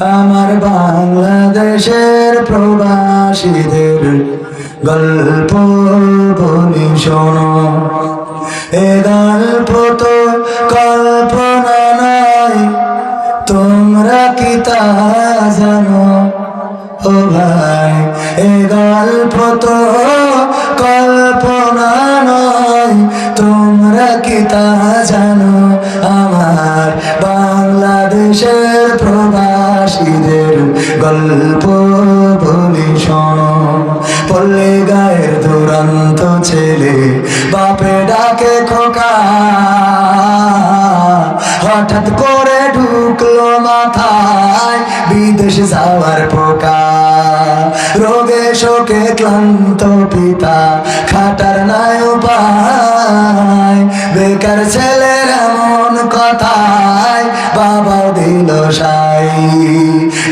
আমার বাংলাদেশের প্রবাসীদের গল্প বলি শোনো। এ গল্প তো কল্পনা নয়, তোমরা কি তা জানো? ও ভাই, এ গল্প তো কল্পনা নয়, তোমরা কি তা জানো? আমার বাংলাদেশের প্রবাসীদের গল্প বলি শোনো। পল্লী গায়ের দুরন্ত ছেলে বাপে ডাকে খোকা, হঠাৎ করে ঢুকলো মাথায় বিদেশ যাওয়ার পোকা। রোগে শোকে ক্লান্ত পিতা, খাটার নাই উপায়, বেকার ছেলের এমন কথায় বাবাও দিল সাই।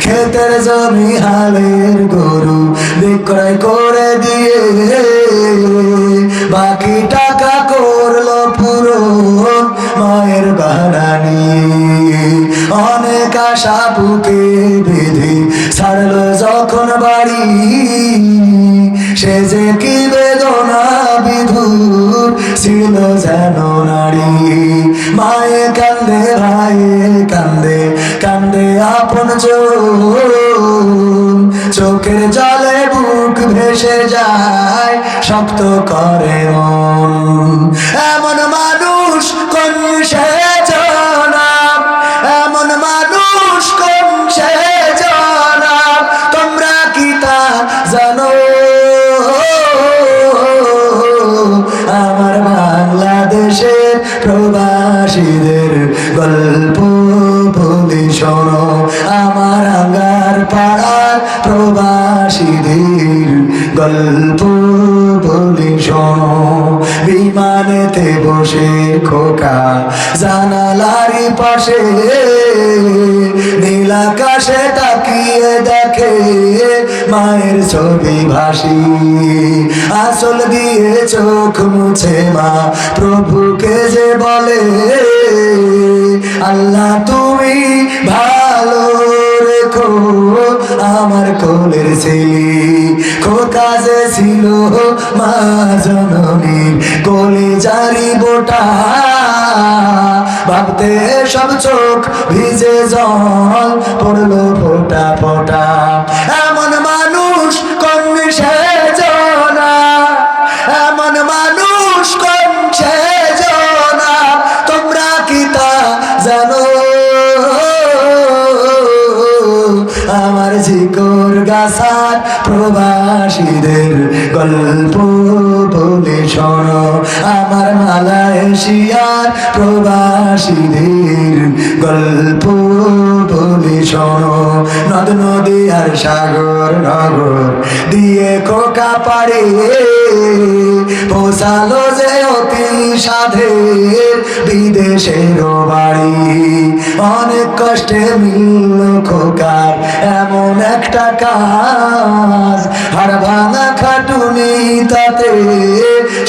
ক্ষেতের জমি হালের গরু বিক্রয় করে দিয়ে বাকি টাকা করলো পুরো মায়ের ভাড়া নিয়ে। অনেক আশা বুকে বেঁধে ছাড়লো যখন বাড়ি, সে যে কি বেদনা বিধুর ছিল যেন নারী। মায়ে কান্দে, ভাইয়ে কান্দে, কান্দে আপন চোখের জলে বুক ভেসে যায়, শক্ত করে মন। এমন মানুষ কোন সে জনাব, এমন মানুষ কোন সে জনাব, তোমরা কি তা জানো? আমার বাংলাদেশের প্রবাসীদের গল্প বলি শোনো। আমার আঙ্গার পাড়ার প্রবাসীদের গল্প বলি শোনো। বিমানেতে বসে খোকা জানালারি পাশে, নীল আকাশে তাকিয়ে দেখে মায়ের ছবি ভাসি। আঁচল দিয়ে চোখ মুছে মা প্রভুকে যে বলে, আল্লাহ তুমি ভালো রেখো আমার কোলের ছেলে। খোকা যে ছিল মা জননীর কোলে জারি বোটা, ভাবতে সব চোখ ভিজে জল পড়লো ফোটা ফোটা। এমন মানুষ কোন সে জনা, এমন মানুষ কোন সে জনা, তোমরা কি তা জানো? আমার ঝিকর গাছার প্রবাসীদের গল্প বলে শোনো। আমার মালয়েশিয়ার প্রবাসীদের গল্প বলে শোনো। নদ নদী আর সাগর নগর দিয়ে খোকা পাড়ে পৌঁছালো যে অতি সাধের বিদেশের বাড়ি। অনেক কষ্টে মিলল খোকার এমন একটা কাজ, হাড় ভাঙা খাটুনি তাতে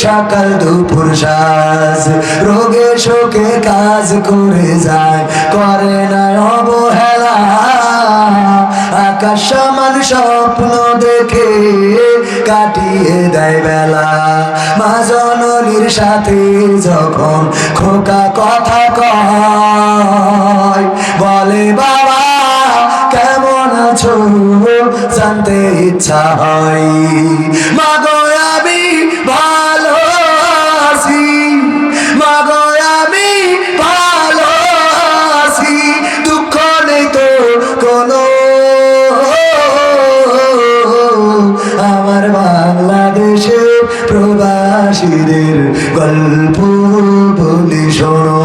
সকাল দুপুর সাজ। রোগে শোকে কাজ করে যায়, করে না অবহেলা, আকাশ সমান স্বপ্ন দেখে কাটিয়ে দেয় বেলা। মা জননীর সাথে যখন খোকা কথা কয়, বলে বাবা কেমন আছো জানতে ইচ্ছা হয়। মা গো আমি ভালো আছি, মা গো আমি ভালো আছি, দুঃখ নেই তো কোনো। আমার বাংলাদেশের প্রবাসীদের গল্প বলি শোনো।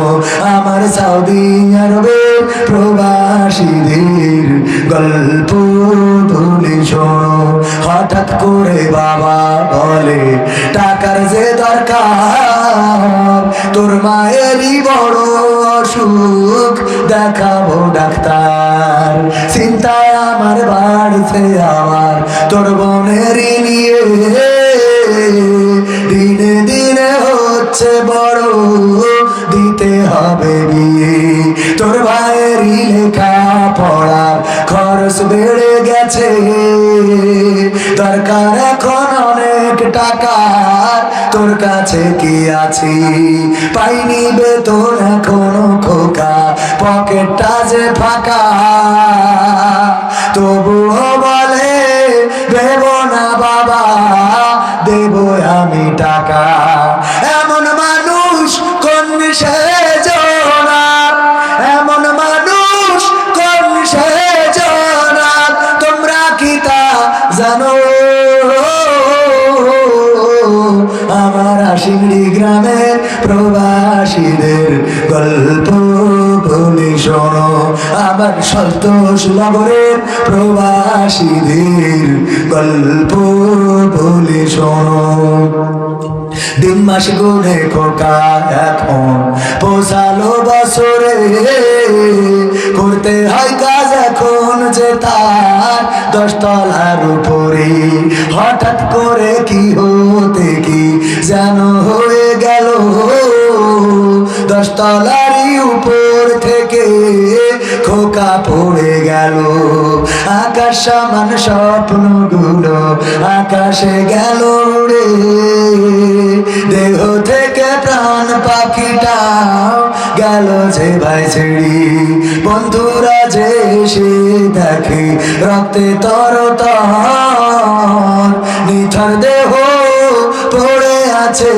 আমার সৌদি আরবের প্রবাসীদের গল্প বলি শোনো। হঠাৎ করে বাবা বলে টাকার যে দরকার, তোর মায়েরই বড় অসুখ, দেখাবো ডাক্তার। চিন্তায় আমার বাড়িতে আমার তোর বোনেরই নিয়ে, দিনে দিনে হচ্ছে বড়, দিতে হবে বিয়ে। তোর ভাইয়েরই লেখা পড়ার খরচ বেড়ে গেছে, দরকার এখন অনেক টাকার, তোর কাছে কি আছে? পাইনি বেতন এখনো খোকা, পকেটটা যে ফাঁকা, তবুও বলে দেব না বাবা, দেব আমি টাকা। এমন মানুষ কোন সেজনা, এমন মানুষ কোন সেজনা, তোমরা কি তা জানো? আমার আশিংড়ি গ্রামের প্রবাসীদের গল্প বলি শোনো, আবার সন্তোষ নগরের প্রবাসীদের গল্প বলি শোনো। দিন মাস গুনে খোকা এখন পৌঁছালো বছরে, করতে হয় কাজ এখন যে তার 10 তলার উপরে। হঠাৎ করে কি হতে কি যেন হয়ে গেল, 10 তলারই উপর থেকে খোকা পড়ে গেল। আকাশ সমান স্বপ্নগুলো আকাশে গেল উড়ে, দেহ থেকে প্রাণ পাখিটাও গেল যে ভাই ছেড়ে। বন্ধুরা যে এসে দেখে রক্তে তরতর, নিথর দেহ পড়ে আছে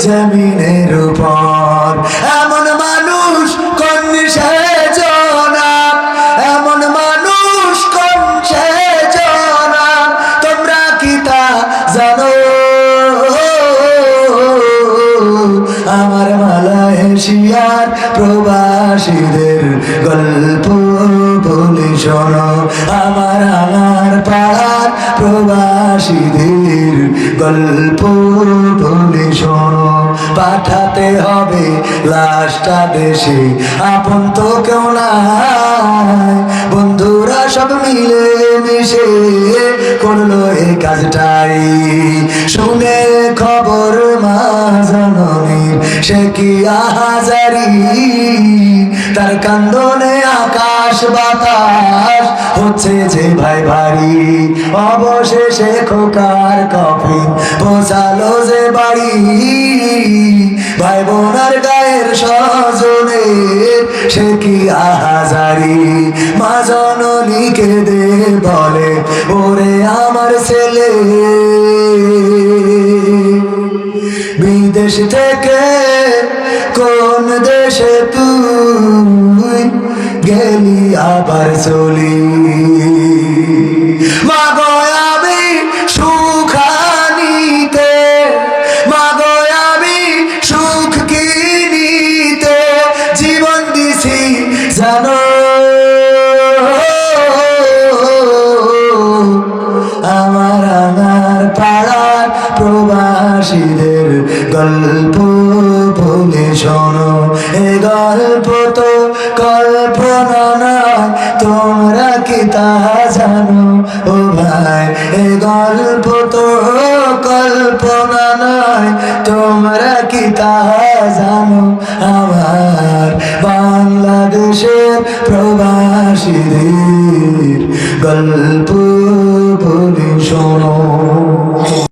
জমিনের উপর। এমন মানুষ কোন সেজনা, এমন মানুষ কোন সেজনা, তোমরা কি তা জানো? আমার মালয়েশিয়ার প্রবাসীদের গল্প বলি শোনো, আমার পাড়ার প্রবাসীদের গল্প বলি শোনো। পাঠাতে হবে লাশটা দেশে, আপন তো কেউ নাই, বন্ধুরা সব মিলে মিশে করলো এই কাজটাই। শুনে খবর মা জননীর সে কি আহাজারি, তার কান্দনে আকাশ বাতাস হচ্ছে যে ভাই ভারী। অবশেষে খোকার কফিন পৌঁছালো যে বাড়ি, ভাই বোনার গায়ের স্বজনের সে কি আহাজারি। মা জননী কেঁদে বলে ওরে আমার ছেলে, বিদেশ থেকে কোন দেশে তুই গেলি আবার চলি। মাগো আমি সুখানিতে, মাগো আমি সুখ কিনিতে জীবন দিছি জানো। আমার পাড়ার প্রবাসীদের গল্প বলে শোনো, এ গল্প তো কল্পনা নয়, তোমরা কি তা জানো? ও ভাই এ গল্প তো কল্পনা নয়, তোমরা কি তা জানো? আমার বাংলাদেশের প্রবাসীদের গল্প বলে শোনো।